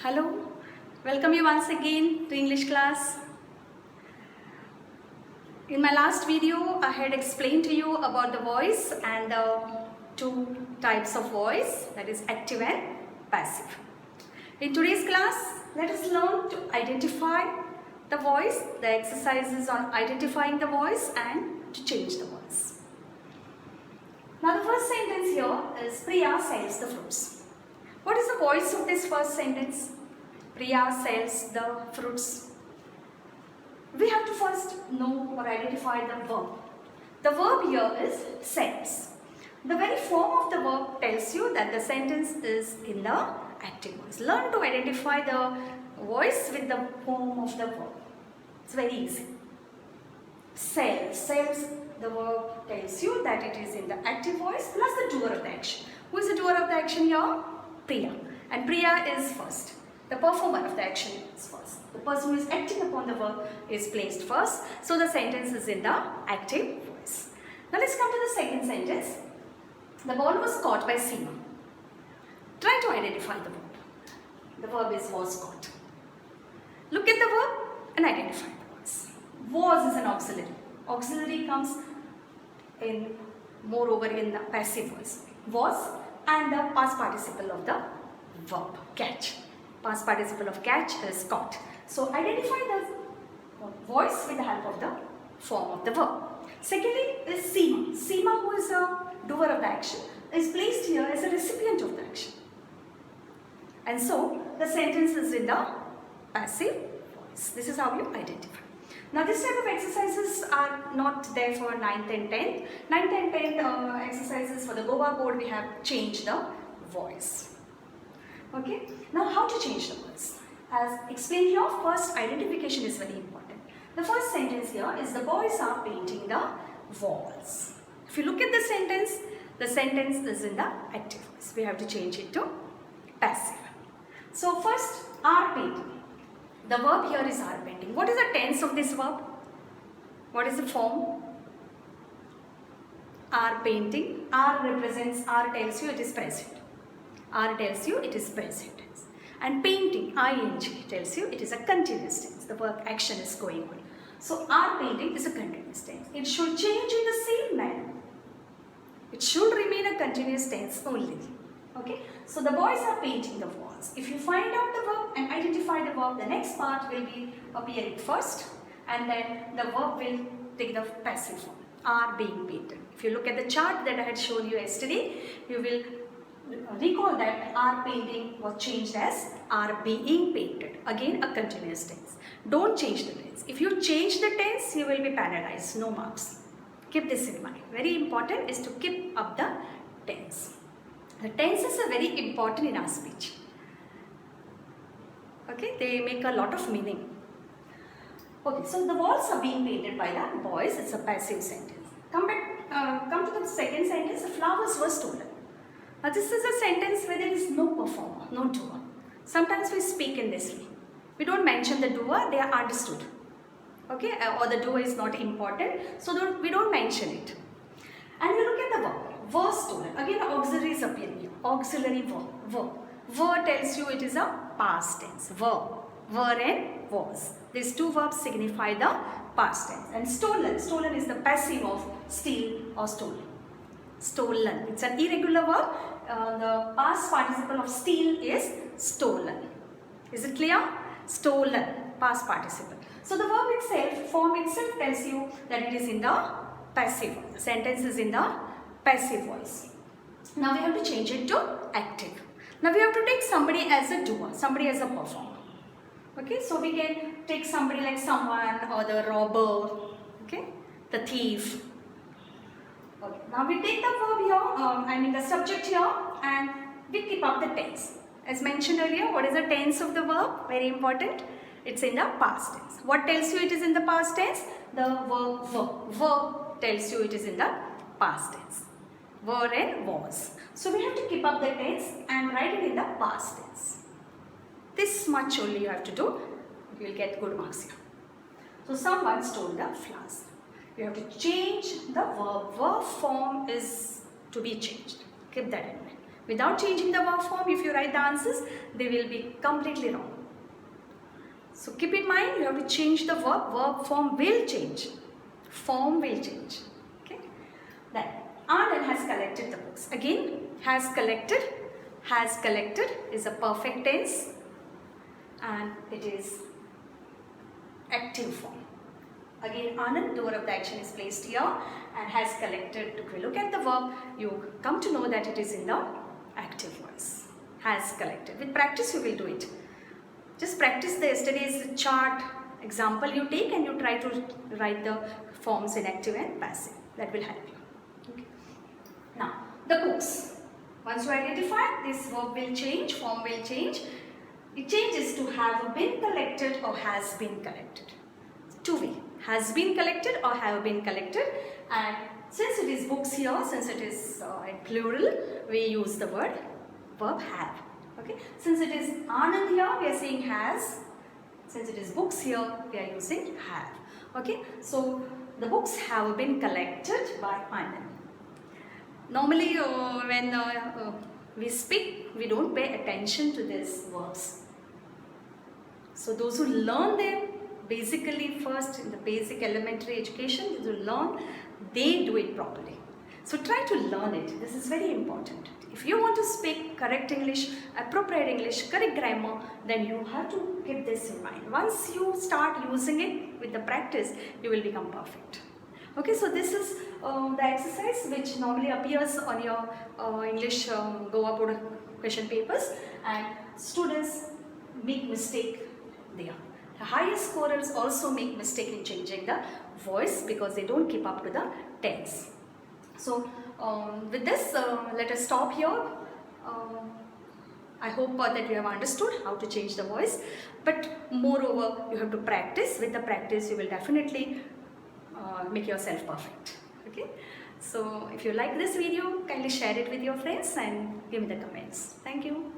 Hello, welcome you once again to English class. In my last video, I had explained to you about the voice and the two types of voice, that is active and passive. In today's class, let us learn to identify the voice, the exercises on identifying the voice and to change the voice. Now the first sentence here is Priya sells the fruits. What is the voice of this first sentence? Priya sells the fruits. We have to first know or identify the verb. The verb here is sells. The very form of the verb tells you that the sentence is in the active voice. Learn to identify the voice with the form of the verb. It's very easy. Sells. Sells, the verb tells you that it is in the active voice plus the doer of the action. Who is the doer of the action here? Priya. And Priya is first. The performer of the action is first. The person who is acting upon the verb is placed first. So the sentence is in the active voice. Now let's come to the second sentence. The ball was caught by Seema. Try to identify the verb. The verb is was caught. Look at the verb and identify the voice. Was is an auxiliary. Auxiliary comes in moreover in the passive voice. Was and the past participle of the verb catch. Past participle of catch is caught. So identify the voice with the help of the form of the verb. Secondly is Seema. Seema, who is a doer of the action, is placed here as a recipient of the action. And so the sentence is in the passive voice. This is how you identify. Now this type of exercises are not there for 9th and 10th. 9th and 10th exercises for the Goa board, we have changed the voice. Okay, now how to change the voice? As explained here, first identification is very important. The first sentence here is the boys are painting the walls. If you look at the sentence is in the active voice. We have to change it to passive. So first, are painting. The verb here is are painting. What is the tense of this verb? What is the form? Are painting. Are represents, are tells you it is present. Are tells you it is present tense. And painting, ing, tells you it is a continuous tense. The work action is going on. So are painting is a continuous tense. It should change in the same manner. It should remain a continuous tense only. Okay. So the boys are painting the walls. If you find out the verb and identify the verb, the next part will be appearing first, and then the verb will take the passive form. Are being painted. If you look at the chart that I had shown you yesterday, you will recall that are painting was changed as are being painted. Again a continuous tense. Don't change the tense. If you change the tense, you will be penalized. No marks. Keep this in mind. Very important is to keep up the tense. The tenses are very important in our speech. Okay, they make a lot of meaning. Okay, so the walls are being painted by the boys. It's a passive sentence. Come to the second sentence. The flowers were stolen. Now this is a sentence where there is no performer, no doer. Sometimes we speak in this way. We don't mention the doer, they are understood. Okay, or the doer is not important, so we don't mention it. And we look at the verb, were stolen. Again auxiliary is appearing here. Auxiliary verb, were. Were tells you it is a past tense. Were and was. These two verbs signify the past tense. And stolen, stolen is the passive of steal or stolen. Stolen. It's an irregular verb. The past participle of steal is stolen. Is it clear? Stolen. Past participle. So the verb itself, form itself tells you that it is in the passive voice. The sentence is in the passive voice. Now we have to change it to active. Now we have to take somebody as a doer, somebody as a performer. Okay, so we can take somebody like someone or the robber, okay, the thief. Okay. Now we take the verb here, the subject here, and we keep up the tense. As mentioned earlier, what is the tense of the verb? Very important. It's in the past tense. What tells you it is in the past tense? The verb were. Verb tells you it is in the past tense. Were and was. So we have to keep up the tense and write it in the past tense. This much only you have to do. You will get good marks here. So someone stole the flowers. You have to change the verb. Verb form is to be changed. Keep that in mind. Without changing the verb form, if you write the answers, they will be completely wrong. So keep in mind, you have to change the verb form will change. Form will change. Okay. Then Anand has collected the books. Again, has collected is a perfect tense and it is active form. Again, Anand, the verb of the action is placed here and has collected. If you look at the verb, you come to know that it is in the active voice. Has collected. With practice, you will do it. Just practice the yesterday's chart example you take and you try to write the forms in active and passive. That will help you. Okay. Now, the books. Once you identify, this verb will change, form will change. It changes to have been collected or has been collected. Two way. Has been collected or have been collected. And since it is books here, since it is in plural, we use the verb have. Okay. Since it is Anand here, we are saying has. Since it is books here, we are using have. Okay. So the books have been collected by Anand. Normally, when we speak, we don't pay attention to these verbs. So those who learn them, basically first in the basic elementary education, those who learn, they do it properly. So try to learn it. This is very important. If you want to speak correct English, appropriate English, correct grammar, then you have to keep this in mind. Once you start using it with the practice, you will become perfect. Okay, so this is the exercise which normally appears on your English Goa board question papers, and students make mistake there. The highest scorers also make mistake in changing the voice because they don't keep up to the tense. So with this, let us stop here. I hope that you have understood how to change the voice, but moreover you have to practice. With the practice you will definitely make yourself perfect. Okay, so if you like this video, kindly share it with your friends and give me the comments. Thank you.